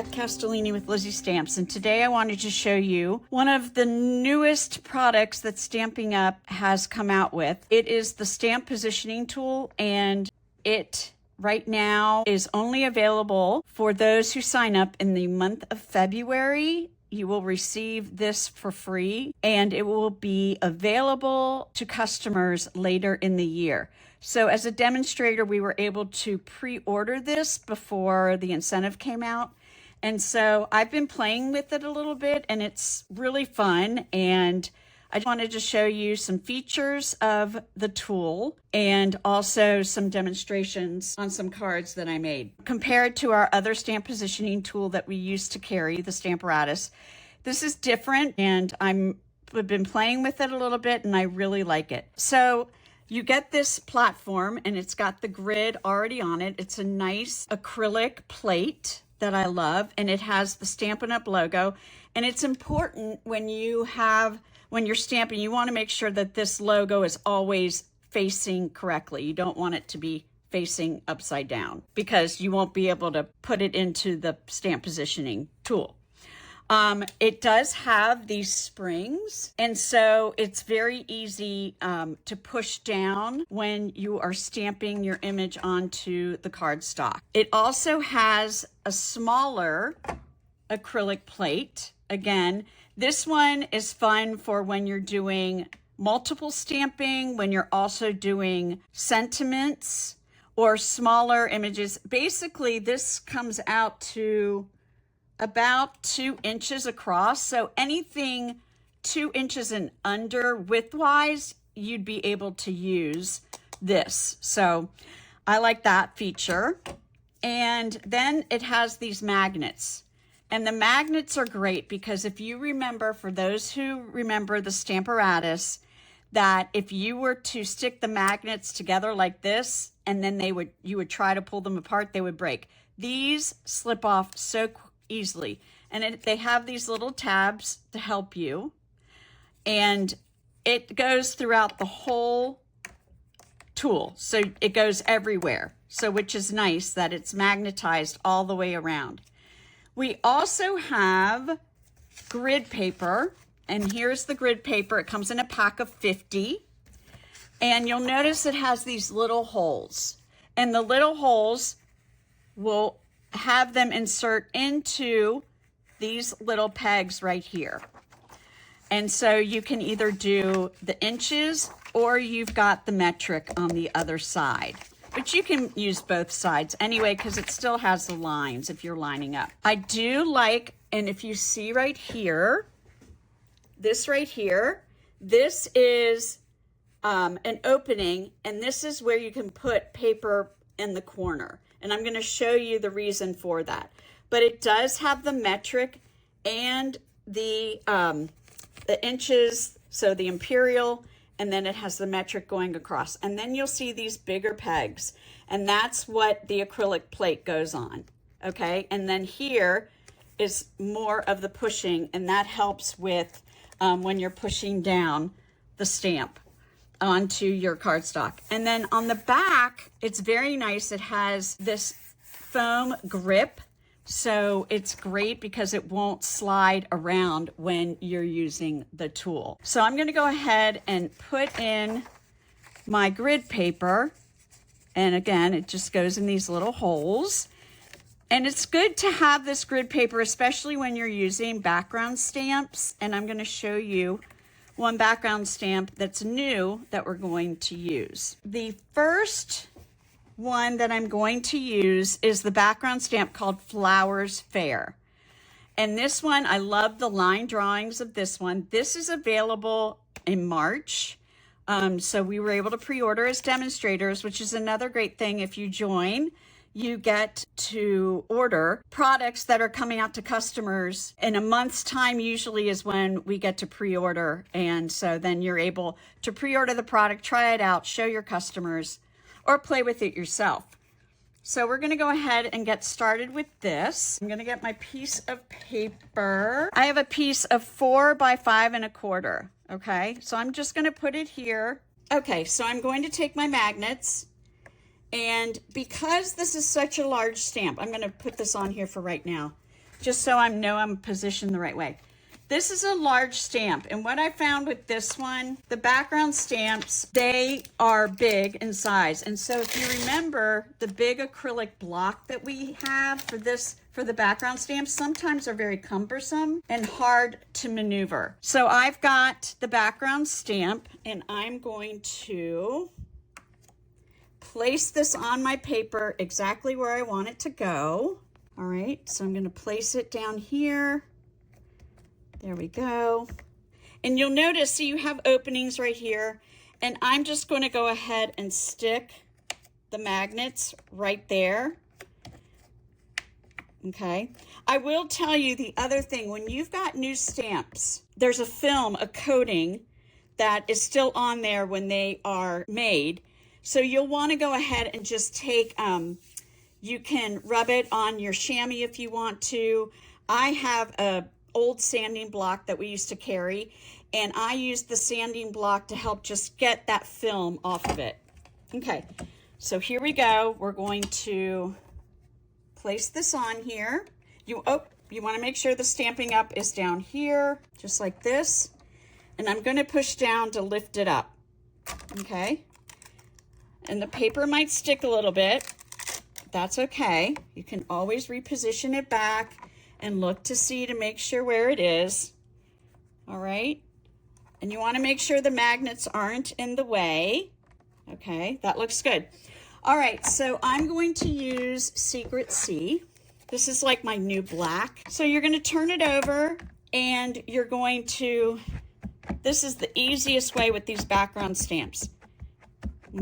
Beth Castellini with Lizzy Stamps, and today I wanted to show you one of the newest products that Stampin' Up has come out with. It is the stamp positioning tool, and it right now is only available for those who sign up in the month of February. You will receive this for free, and it will be available to customers later in the year. So as a demonstrator, we were able to pre-order this before the incentive came out. And so I've been playing with it a little bit, and it's really fun. And I wanted to show you some features of the tool and also some demonstrations on some cards that I made. Compared to our other stamp positioning tool that we used to carry, the Stamparatus, this is different, and I've been playing with it a little bit, and I really like it. So you get this platform, and it's got the grid already on it. It's a nice acrylic plate that I love, and it has the Stampin' Up logo. And it's important when you're stamping, you want to make sure that this logo is always facing correctly. You don't want it to be facing upside down because you won't be able to put it into the stamp positioning tool. It does have these springs, and so it's very easy to push down when you are stamping your image onto the cardstock. It also has a smaller acrylic plate. Again, this one is fun for when you're doing multiple stamping, when you're also doing sentiments or smaller images. Basically, this comes out to about 2 inches across. So anything 2 inches and under width-wise, you'd be able to use this. So I like that feature. And then it has these magnets. And the magnets are great because if you remember, for those who remember the Stamparatus, that if you were to stick the magnets together like this, and then you would try to pull them apart, they would break. These slip off so easily. And they have these little tabs to help you. And it goes throughout the whole tool. So it goes everywhere. So which is nice that it's magnetized all the way around. We also have grid paper, and here's the grid paper. It comes in a pack of 50, and you'll notice it has these little holes, and the little holes will have them insert into these little pegs right here. And so you can either do the inches or you've got the metric on the other side. But you can use both sides anyway because it still has the lines if you're lining up. I do like, and if you see right here, this right here, this is an opening, and this is where you can put paper in the corner. And I'm going to show you the reason for that. But it does have the metric and the inches, so the imperial, and then it has the metric going across. And then you'll see these bigger pegs, and that's what the acrylic plate goes on, okay? And then here is more of the pushing, and that helps with when you're pushing down the stamp onto your cardstock. And then on the back, it's very nice. It has this foam grip, so it's great because it won't slide around when you're using the tool. So I'm going to go ahead and put in my grid paper, and again, it just goes in these little holes. And it's good to have this grid paper, especially when you're using background stamps. And I'm going to show you one background stamp that's new that we're going to use. The first one that I'm going to use is the background stamp called Flowers Fair. And this one, I love the line drawings of this one. This is available in March. So we were able to pre-order as demonstrators, which is another great thing. If you join, you get to order products that are coming out to customers in a month's time. Usually is when we get to pre-order. And so then you're able to pre-order the product, try it out, show your customers, or play with it yourself. So we're going to go ahead and get started with this. I'm going to get my piece of paper. I have a piece of 4 by 5 1/4. Okay, so I'm just going to put it here. Okay, so I'm going to take my magnets. And because this is such a large stamp, I'm going to put this on here for right now. just so I know I'm positioned the right way. This is a large stamp, and what I found with this one, the background stamps, they are big in size. And so if you remember, the big acrylic block that we have for the background stamps sometimes are very cumbersome and hard to maneuver. So I've got the background stamp, and I'm going to place this on my paper exactly where I want it to go. All right, so I'm going to place it down here. There we go. And you'll notice, see, you have openings right here, and I'm just going to go ahead and stick the magnets right there. Okay. I will tell you the other thing, when you've got new stamps, there's a film, a coating that is still on there when they are made. So you'll want to go ahead and just take, you can rub it on your chamois if you want to. I have a old sanding block that we used to carry, and I used the sanding block to help just get that film off of it. Okay, so here we go. We're going to place this on here. You want to make sure the Stampin' Up is down here, just like this, and I'm going to push down to lift it up. Okay, and the paper might stick a little bit. That's okay. You can always reposition it back and look to see to make sure where it is. All right. And you want to make sure the magnets aren't in the way. Okay, that looks good. All right, so I'm going to use Secret C. This is like my new black. So you're going to turn it over, and you're going to, this is the easiest way with these background stamps.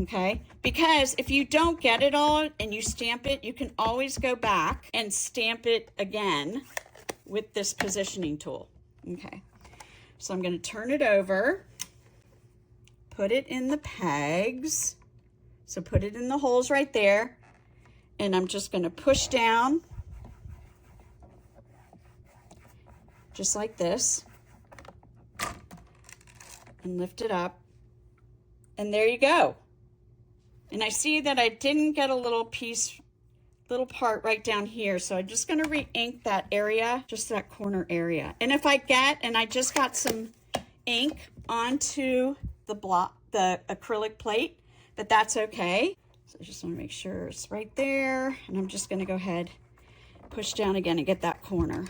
Okay, because if you don't get it all and you stamp it, you can always go back and stamp it again with this positioning tool. Okay, so I'm going to turn it over, put it in the pegs. So put it in the holes right there, and I'm just going to push down just like this and lift it up, and there you go. And I see that I didn't get a little part right down here, so I'm just going to re-ink that area, just that corner area. And if I just got some ink onto the acrylic plate, but that's okay. So I just want to make sure it's right there, and I'm just going to go ahead, push down again and get that corner.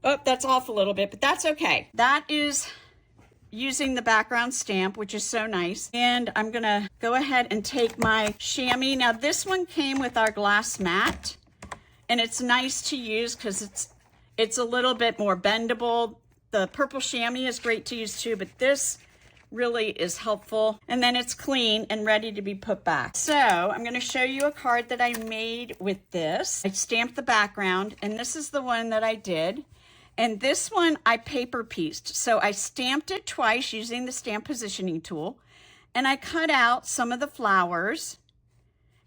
Oh, that's off a little bit, but that's okay. That is using the background stamp, which is so nice. And I'm gonna go ahead and take my chamois. Now this one came with our glass mat, and it's nice to use because it's a little bit more bendable. The purple chamois is great to use too, but this really is helpful. And then it's clean and ready to be put back. So I'm gonna show you a card that I made with this. I stamped the background, and this is the one that I did. And this one I paper pieced. So I stamped it twice using the stamp positioning tool, and I cut out some of the flowers,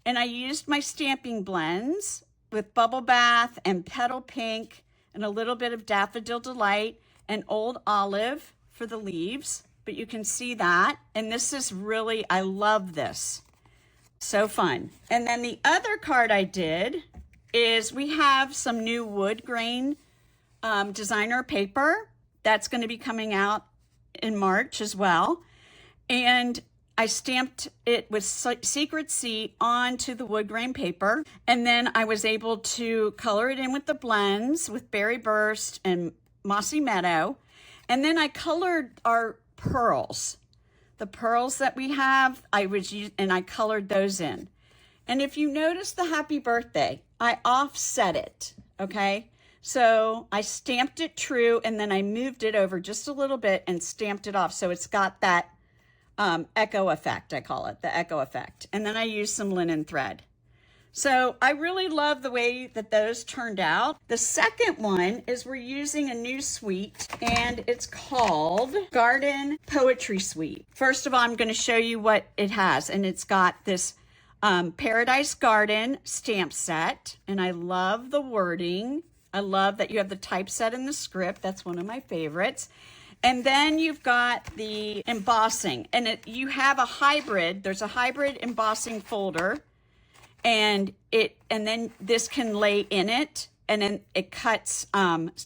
and I used my stamping blends with Bubble Bath and Petal Pink and a little bit of Daffodil Delight and Old Olive for the leaves, but you can see that. And this is really, I love this. So fun. And then the other card I did is we have some new wood grain designer paper that's going to be coming out in March as well, and I stamped it with Secret C onto the wood grain paper, and then I was able to color it in with the blends with Berry Burst and Mossy Meadow, and then I colored our pearls, the pearls that we have. And I colored those in, and if you notice the happy birthday, I offset it. Okay. So I stamped it true, and then I moved it over just a little bit and stamped it off. So it's got that echo effect, I call it, the echo effect. And then I used some linen thread. So I really love the way that those turned out. The second one is we're using a new suite, and it's called Garden Poetry Suite. First of all, I'm going to show you what it has, and it's got this Paradise Garden stamp set, and I love the wording. I love that you have the typeset and the script. That's one of my favorites. And then you've got the embossing, and you have a hybrid. There's a hybrid embossing folder, and then this can lay in it, and then it cuts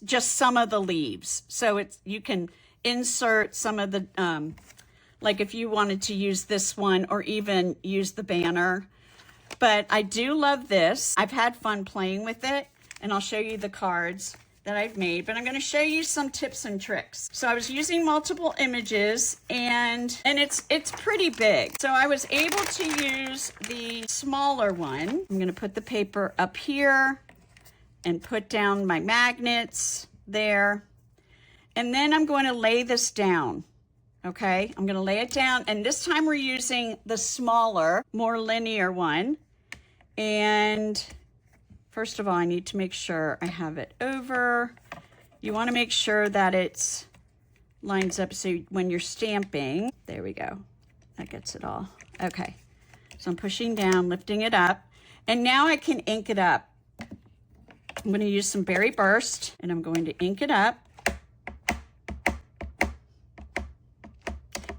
just some of the leaves. So you can insert some of the, like if you wanted to use this one or even use the banner. But I do love this. I've had fun playing with it, and I'll show you the cards that I've made, but I'm going to show you some tips and tricks. So I was using multiple images, and it's pretty big. So I was able to use the smaller one. I'm going to put the paper up here and put down my magnets there. And then I'm going to lay this down. Okay, I'm going to lay it down, and this time we're using the smaller, more linear one. And first of all, I need to make sure I have it over. You want to make sure that it lines up so when you're stamping, there we go. That gets it all. Okay, so I'm pushing down, lifting it up, and now I can ink it up. I'm going to use some Berry Burst, and I'm going to ink it up.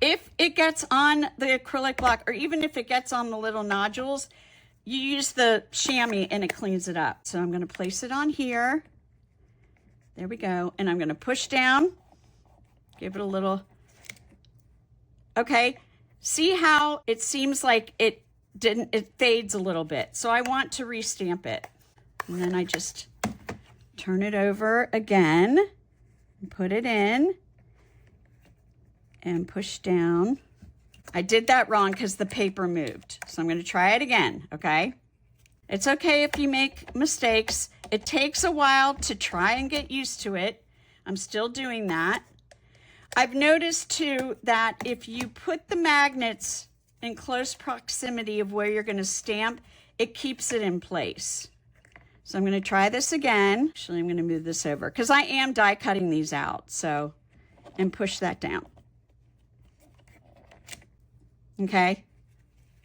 If it gets on the acrylic block, or even if it gets on the little nodules, you use the chamois and it cleans it up. So I'm going to place it on here. There we go. And I'm going to push down, give it a little. Okay. See how it seems like it fades a little bit. So I want to restamp it. And then I just turn it over again and put it in. And push down. I did that wrong because the paper moved. So I'm going to try it again, okay? It's okay if you make mistakes. It takes a while to try and get used to it. I'm still doing that. I've noticed too that if you put the magnets in close proximity of where you're going to stamp, it keeps it in place. So I'm going to try this again. Actually, I'm going to move this over because I am die cutting these out. So, and push that down. Okay,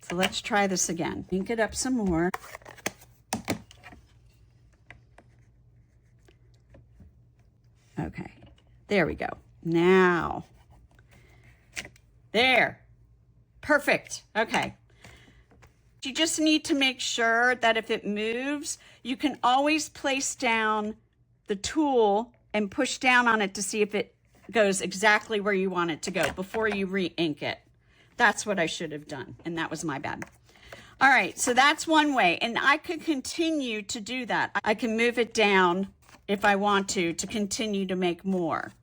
so let's try this again. Ink it up some more. Okay, there we go. Now, there, perfect. Okay, you just need to make sure that if it moves, you can always place down the tool and push down on it to see if it goes exactly where you want it to go before you re-ink it. That's what I should have done, and that was my bad. All right, so that's one way, and I could continue to do that. I can move it down if I want to continue to make more.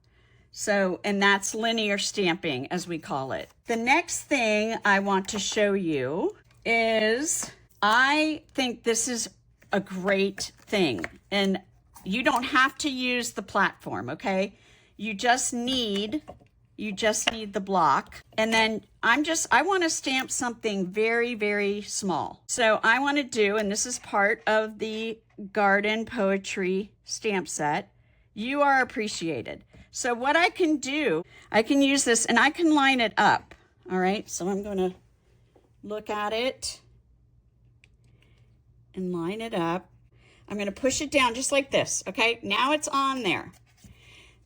So, and that's linear stamping, as we call it. The next thing I want to show you is, I think this is a great thing, and you don't have to use the platform, okay? You just need the block. And then I want to stamp something very, very small. So I want to do, and this is part of the garden poetry stamp set, You Are Appreciated. So what I can do, I can use this and I can line it up. All right, so I'm going to look at it and line it up. I'm going to push it down just like this. Okay, now it's on there.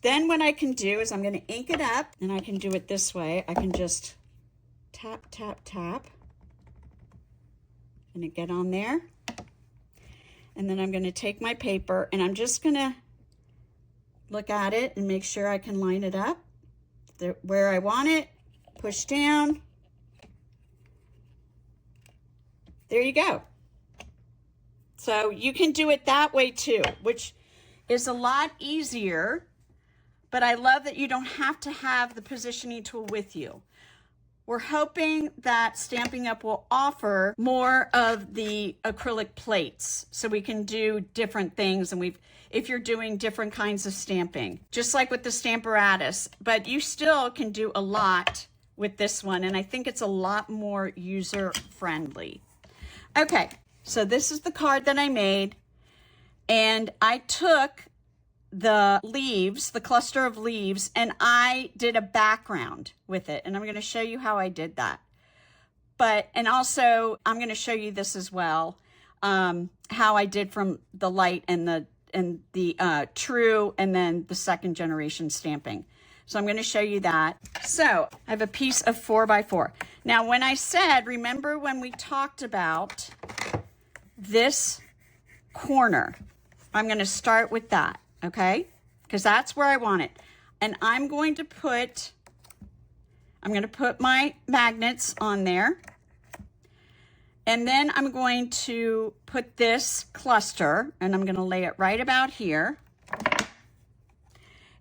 Then what I can do is I'm going to ink it up, and I can do it this way. I can just tap, tap, tap, and it get on there. And then I'm going to take my paper, and I'm just going to look at it and make sure I can line it up where I want it, push down. There you go. So you can do it that way too, which is a lot easier. But I love that you don't have to have the positioning tool with you. We're hoping that Stampin' Up! Will offer more of the acrylic plates so we can do different things, and if you're doing different kinds of stamping, just like with the Stamparatus, but you still can do a lot with this one, and I think it's a lot more user-friendly. Okay, so this is the card that I made, and I took the leaves, the cluster of leaves, and I did a background with it, and I'm going to show you how I did that. And also I'm going to show you this as well, how I did from the light and the true, and then the second generation stamping. So I'm going to show you that. So I have a piece of 4x4. Now, when I said, remember when we talked about this corner, I'm going to start with that, okay? Because that's where I want it. And I'm going to put my magnets on there. And then I'm going to put this cluster, and I'm going to lay it right about here.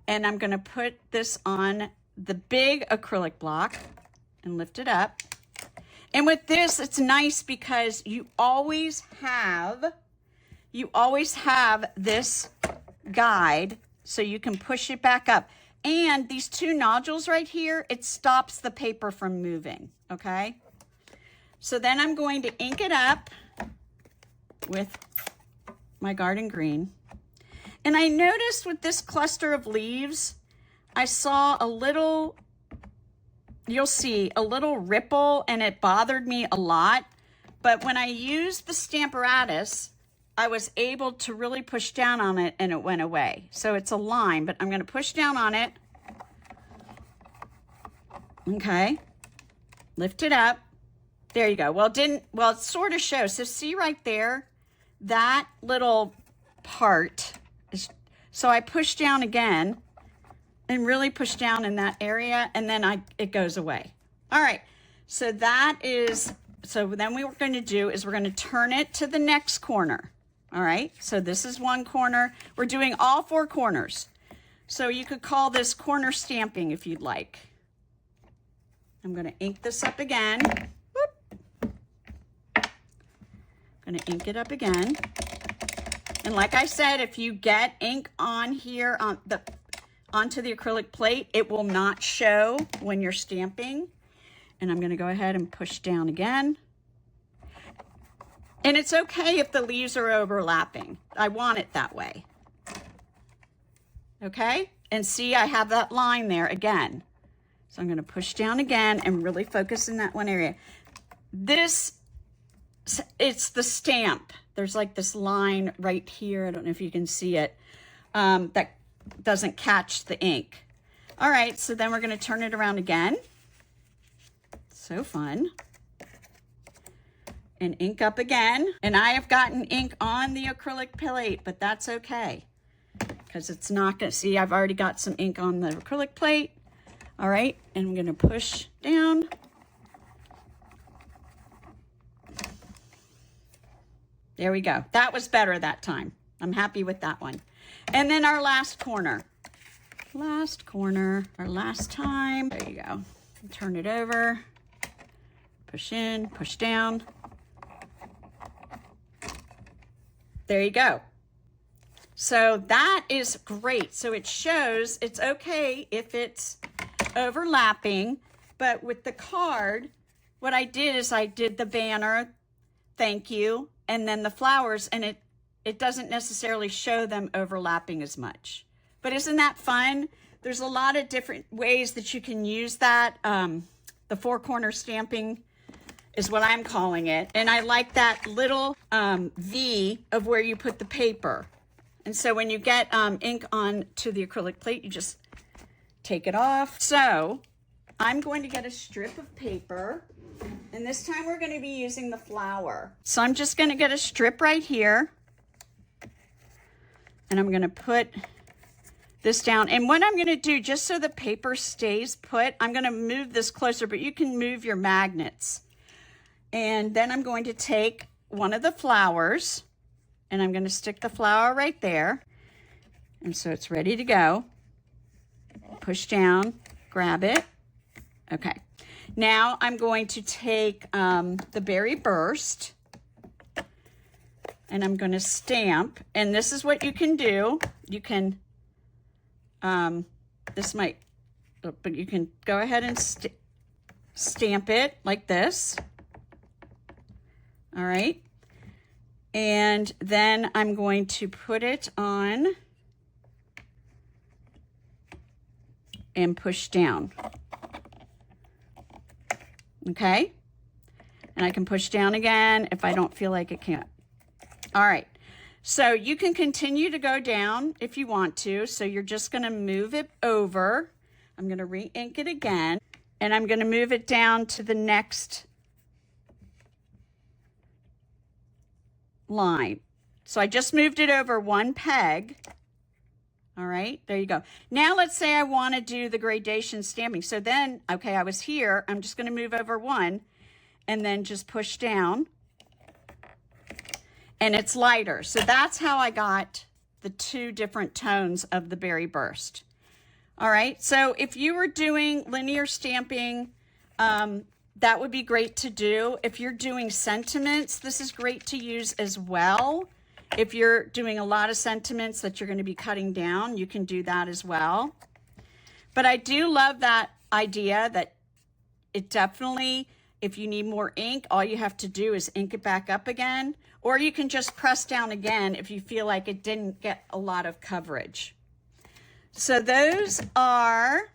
And I'm going to put this on the big acrylic block and lift it up. And with this, it's nice because you always have this guide so you can push it back up. And these two nodules right here, it stops the paper from moving, okay? So then I'm going to ink it up with my garden green. And I noticed with this cluster of leaves, I saw a little, you'll see, a little ripple, and it bothered me a lot. But when I used the Stamparatus, I was able to really push down on it and it went away. So it's a line, but I'm going to push down on it. Okay. Lift it up. There you go. Well, it sort of shows. So see right there, that little part is, so I push down again and really push down in that area, and then it goes away. All right. So that is, so then what we're going to do is we're going to turn it to the next corner. All right, so this is one corner. We're doing all four corners. So you could call this corner stamping if you'd like. I'm going to ink this up again. Whoop. I'm going to ink it up again. And like I said, if you get ink on here onto the acrylic plate, it will not show when you're stamping. And I'm going to go ahead and push down again. And it's okay if the leaves are overlapping. I want it that way. Okay? And see, I have that line there again. So I'm going to push down again and really focus in that one area. It's the stamp. There's like this line right here. I don't know if you can see it. That doesn't catch the ink. All right, so then we're going to turn it around again. So fun. And ink up again. And I have gotten ink on the acrylic plate, but that's okay. Because it's not going to, see, I've already got some ink on the acrylic plate. All right, and I'm going to push down. There we go. That was better that time. I'm happy with that one. And then our last corner. Last corner, our last time. There you go. Turn it over. Push in, push down. There you go. So that is great. So it shows it's okay if it's overlapping, but with the card, what I did is I did the banner, thank you, and then the flowers, and it doesn't necessarily show them overlapping as much. But isn't that fun? There's a lot of different ways that you can use that. The four corner stamping is what I'm calling it. And I like that little V of where you put the paper. And so when you get ink on to the acrylic plate, you just take it off. So I'm going to get a strip of paper, and this time we're going to be using the flower. So I'm just going to get a strip right here, and I'm going to put this down. And what I'm going to do, just so the paper stays put, I'm going to move this closer, but you can move your magnets. And then I'm going to take one of the flowers, and I'm going to stick the flower right there. And so it's ready to go. Push down, grab it. Okay. Now I'm going to take the berry burst, and I'm going to stamp. And this is what you can do. You can, this might, but you can go ahead and stamp it like this. All right. And then I'm going to put it on and push down. Okay. And I can push down again if I don't feel like it can't. All right. So you can continue to go down if you want to. So you're just going to move it over. I'm going to re-ink it again. And I'm going to move it down to the next line. So I just moved it over one peg. All right, there you go. Now let's say I want to do the gradation stamping. So then, okay, I was here. I'm just going to move over one and then just push down. And it's lighter. So that's how I got the two different tones of the Berry Burst. All right, so if you were doing linear stamping, that would be great to do. If you're doing sentiments, this is great to use as well. If you're doing a lot of sentiments that you're going to be cutting down, you can do that as well. But I do love that idea that it definitely, if you need more ink, all you have to do is ink it back up again, or you can just press down again if you feel like it didn't get a lot of coverage. So those are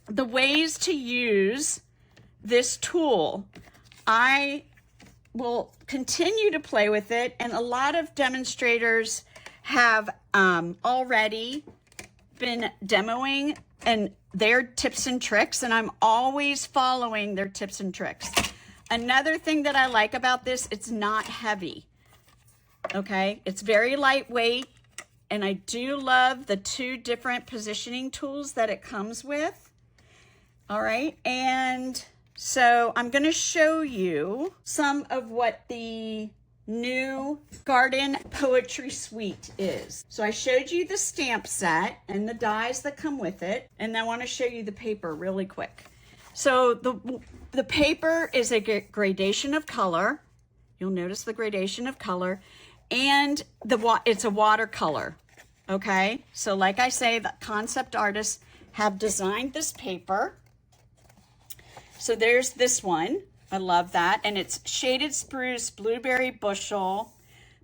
the ways to use this tool. I will continue to play with it, and a lot of demonstrators have already been demoing and their tips and tricks, and I'm always following their tips and tricks. Another thing that I like about this, it's not heavy, okay? It's very lightweight, and I do love the two different positioning tools that it comes with. All right, and so I'm going to show you some of what the new Garden Poetry Suite is. So I showed you the stamp set and the dies that come with it, and I want to show you the paper really quick. So the paper is a gradation of color. You'll notice the gradation of color, and it's a watercolor. Okay, so like I say, the concept artists have designed this paper. So there's this one. I love that. And it's Shaded Spruce, Blueberry Bushel,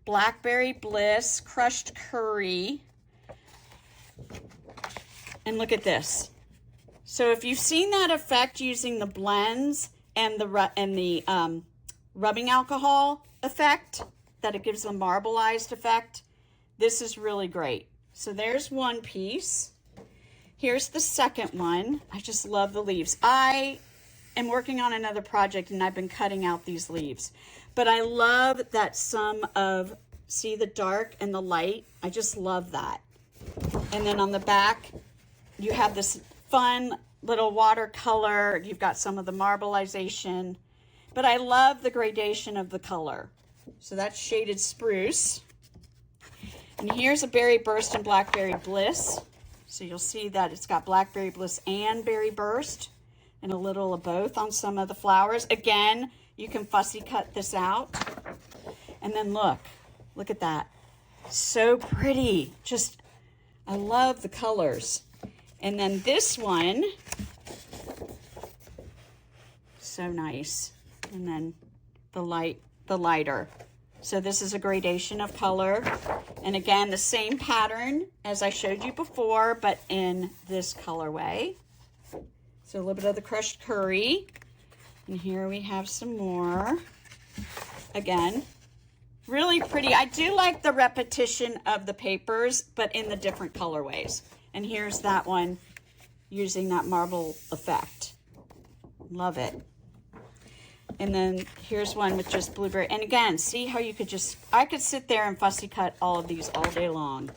Blackberry Bliss, Crushed Curry. And look at this. So if you've seen that effect using the blends and the rubbing alcohol effect, that it gives a marbleized effect, this is really great. So there's one piece. Here's the second one. I just love the leaves. I am working on another project and I've been cutting out these leaves, but I love that see the dark and the light. I just love that. And then on the back, you have this fun little watercolor. You've got some of the marbleization, but I love the gradation of the color. So that's Shaded Spruce. And here's a Berry Burst and Blackberry Bliss. So you'll see that it's got Blackberry Bliss and Berry Burst, and a little of both on some of the flowers. Again, you can fussy cut this out. And then look at that. So pretty. Just, I love the colors. And then this one, so nice. And then the lighter. So this is a gradation of color. And again, the same pattern as I showed you before, but in this colorway. So a little bit of the crushed curry. And here we have some more. Again, really pretty. I do like the repetition of the papers, but in the different colorways. And here's that one using that marble effect. Love it. And then here's one with just blueberry. And again, see how you could I could sit there and fussy cut all of these all day long.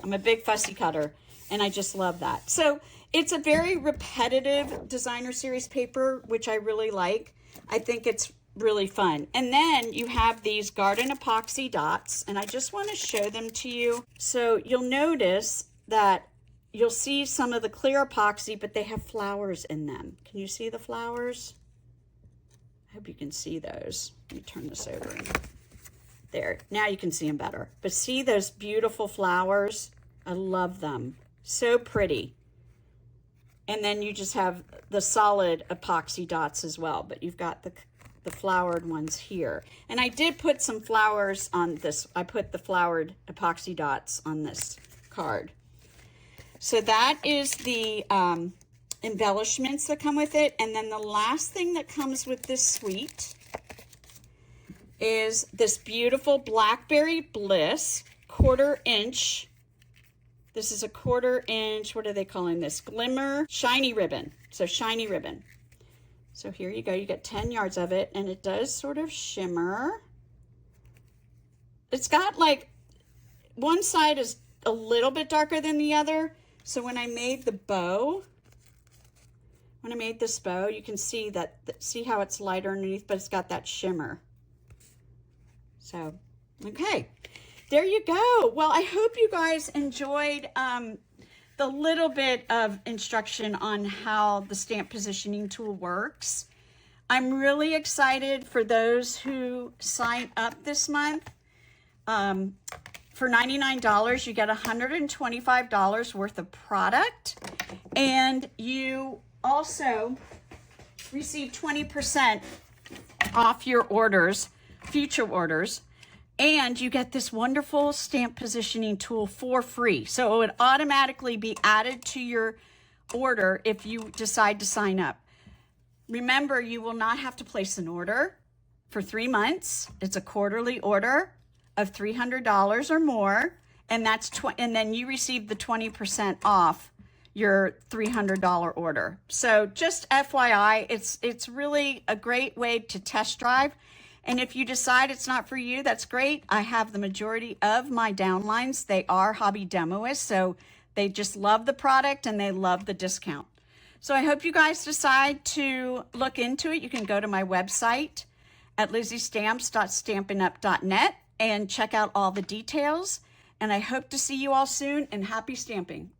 I'm a big fussy cutter, and I just love that. So it's a very repetitive designer series paper, which I really like. I think it's really fun. And then you have these garden epoxy dots, and I just want to show them to you. So you'll notice that you'll see some of the clear epoxy, but they have flowers in them. Can you see the flowers? I hope you can see those. Let me turn this over. There, now you can see them better. But see those beautiful flowers? I love them. So pretty. And then you just have the solid epoxy dots as well, but you've got the flowered ones here. And I did put some flowers on this. I put the flowered epoxy dots on this card. So that is the embellishments that come with it. And then the last thing that comes with this suite is this beautiful Blackberry Bliss 1/4 inch. This is a 1/4 inch, what are they calling this? Glimmer shiny ribbon. So shiny ribbon. So here you go, you get 10 yards of it, and it does sort of shimmer. it's got like, one side is a little bit darker than the other. So when I made the bow, when I made this bow, you can see that, see how it's lighter underneath, but it's got that shimmer. So, okay, there you go. Well, I hope you guys enjoyed the little bit of instruction on how the stamp positioning tool works. I'm really excited for those who sign up this month. For $99, you get $125 worth of product, and you also receive 20% off your orders, future orders, and you get this wonderful stamp positioning tool for free. So it would automatically be added to your order if you decide to sign up. Remember, you will not have to place an order for 3 months. It's a quarterly order of $300 or more, and then you receive the 20% off your $300 order. So just FYI, it's really a great way to test drive. And if you decide it's not for you, that's great. I have the majority of my downlines. They are hobby demoists, so they just love the product and they love the discount. So I hope you guys decide to look into it. You can go to my website at lizzystamps.stampinup.net and check out all the details. And I hope to see you all soon, and happy stamping.